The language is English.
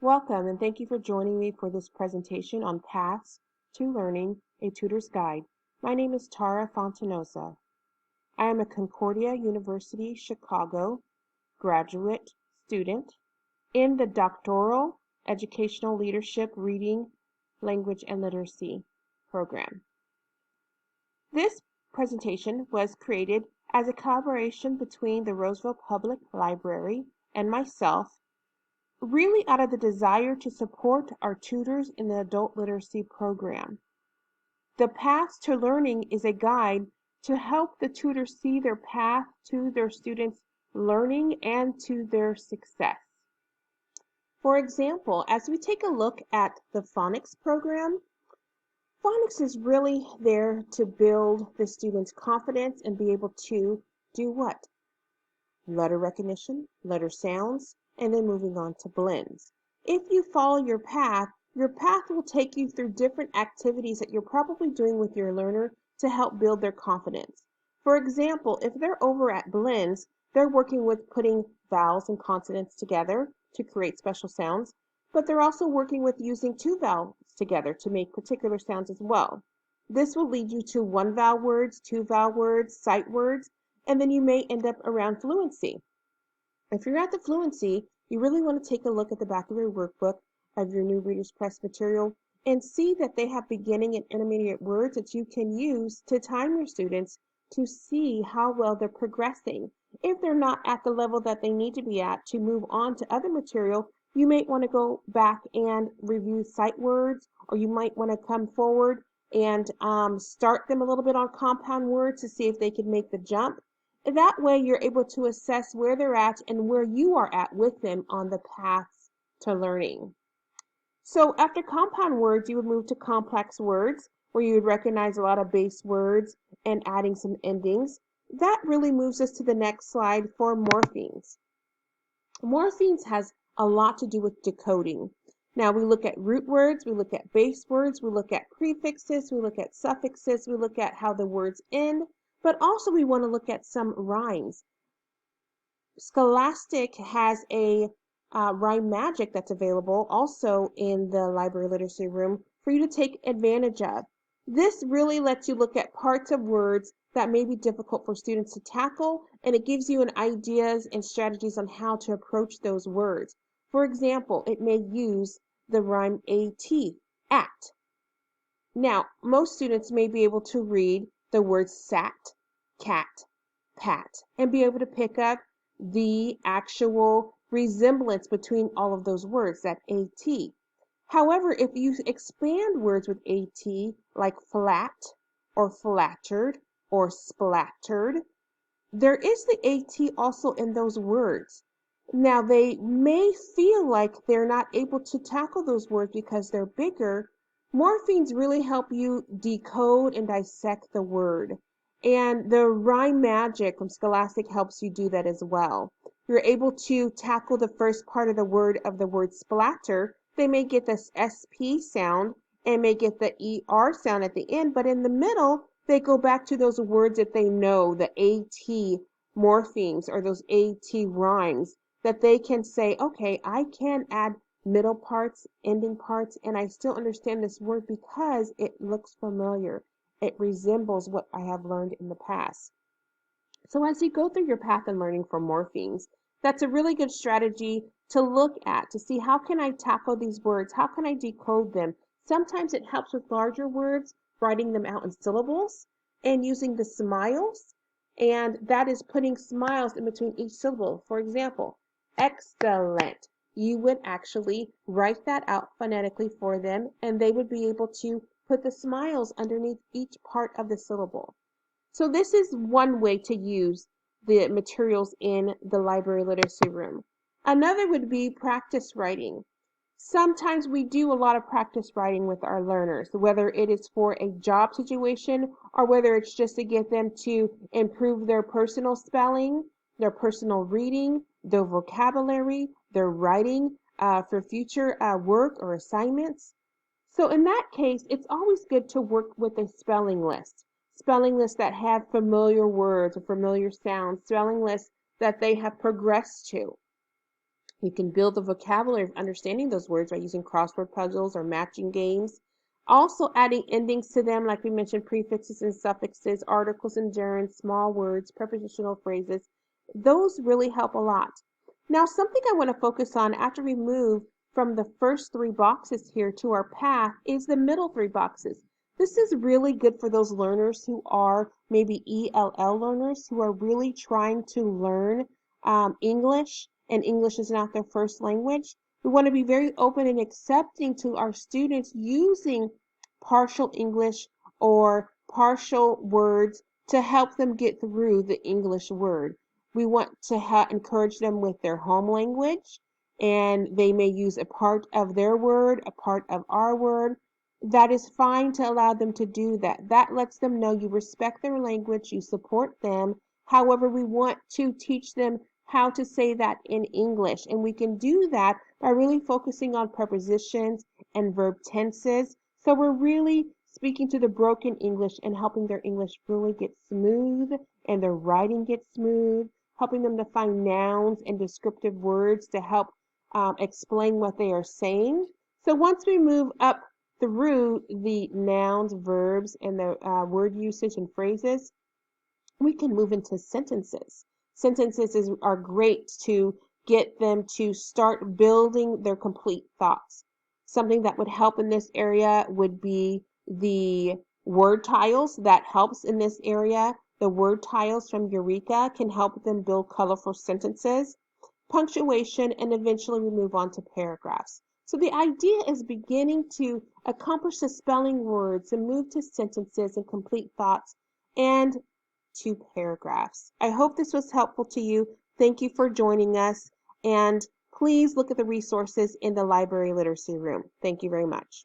Welcome and thank you for joining me for this presentation on Paths to Learning, a Tutor's Guide. My name is Tara Fontanosa. I am a Concordia University, Chicago graduate student in the Doctoral Educational Leadership Reading, Language, and Literacy program. This presentation was created as a collaboration between the Roseville Public Library and myself, really out of the desire to support our tutors in the adult literacy program. The Paths to Learning is a guide to help the tutors see their path to their students' learning and to their success. For example, as we take a look at the phonics program, phonics is really there to build the students' confidence and be able to do what? Letter recognition, letter sounds, and then moving on to blends. If you follow your path will take you through different activities that you're probably doing with your learner to help build their confidence. For example, if they're over at blends, they're working with putting vowels and consonants together to create special sounds, but they're also working with using two vowels together to make particular sounds as well. This will lead you to one vowel words, two vowel words, sight words, and then you may end up around fluency. If you're at the fluency, you really want to take a look at the back of your workbook of your new Reader's Press material and see that they have beginning and intermediate words that you can use to time your students to see how well they're progressing. If they're not at the level that they need to be at to move on to other material, you might want to go back and review sight words, or you might want to come forward and start them a little bit on compound words to see if they can make the jump. That way you're able to assess where they're at and where you are at with them on the paths to learning. So after compound words, you would move to complex words, where you would recognize a lot of base words and adding some endings. That really moves us to the next slide for morphemes. Morphemes has a lot to do with decoding. Now we look at root words, we look at base words, we look at prefixes, we look at suffixes, we look at how the words end, but also we want to look at some rhymes. Scholastic has a rhyme magic that's available also in the library literacy room for you to take advantage of. This really lets you look at parts of words that may be difficult for students to tackle, and it gives you an ideas and strategies on how to approach those words. For example, it may use the rhyme at. Now, most students may be able to read the words sat, cat, pat, and be able to pick up the actual resemblance between all of those words, that AT. However, if you expand words with AT, like flat, or flattered, or splattered, there is the AT also in those words. Now, they may feel like they're not able to tackle those words because they're bigger. Morphemes really help you decode and dissect the word. And the rhyme magic from Scholastic helps you do that as well. You're able to tackle the first part of the word splatter. They may get this SP sound and may get the ER sound at the end, but in the middle, they go back to those words that they know, the AT morphemes or those AT rhymes, that they can say, okay, I can add middle parts, ending parts, and I still understand this word because it looks familiar. It resembles what I have learned in the past. So as you go through your path in learning for morphemes, that's a really good strategy to look at to see how can I tackle these words? How can I decode them? Sometimes it helps with larger words, writing them out in syllables and using the smiles. And that is putting smiles in between each syllable. For example, excellent. You would actually write that out phonetically for them, and they would be able to put the smiles underneath each part of the syllable. So this is one way to use the materials in the library literacy room. Another would be practice writing. Sometimes we do a lot of practice writing with our learners, whether it is for a job situation or whether it's just to get them to improve their personal spelling, their personal reading, their vocabulary, their writing for future work or assignments. So in that case, it's always good to work with a spelling lists that have familiar words or familiar sounds, spelling lists that they have progressed to. You can build the vocabulary of understanding those words by using crossword puzzles or matching games. Also adding endings to them, like we mentioned, prefixes and suffixes, articles and gerunds, small words, prepositional phrases. Those really help a lot. Now, something I want to focus on after we move from the first three boxes here to our path is the middle three boxes. This is really good for those learners who are maybe ELL learners who are really trying to learn English, and English is not their first language. We want to be very open and accepting to our students using partial English or partial words to help them get through the English word. We want to encourage them with their home language, and they may use a part of their word, a part of our word. That is fine to allow them to do that. That lets them know you respect their language, you support them. However, we want to teach them how to say that in English. And we can do that by really focusing on prepositions and verb tenses. So we're really speaking to the broken English and helping their English really get smooth and their writing get smooth, helping them to find nouns and descriptive words to help explain what they are saying. So once we move up through the nouns, verbs, and the word usage and phrases, we can move into sentences. Are great to get them to start building their complete thoughts. Something that would help in this area would be the word tiles. That helps in this area. The word tiles from Eureka can help them build colorful sentences, punctuation, and eventually we move on to paragraphs. So the idea is beginning to accomplish the spelling words and move to sentences and complete thoughts and to paragraphs. I hope this was helpful to you. Thank you for joining us, and please look at the resources in the library literacy room. Thank you very much.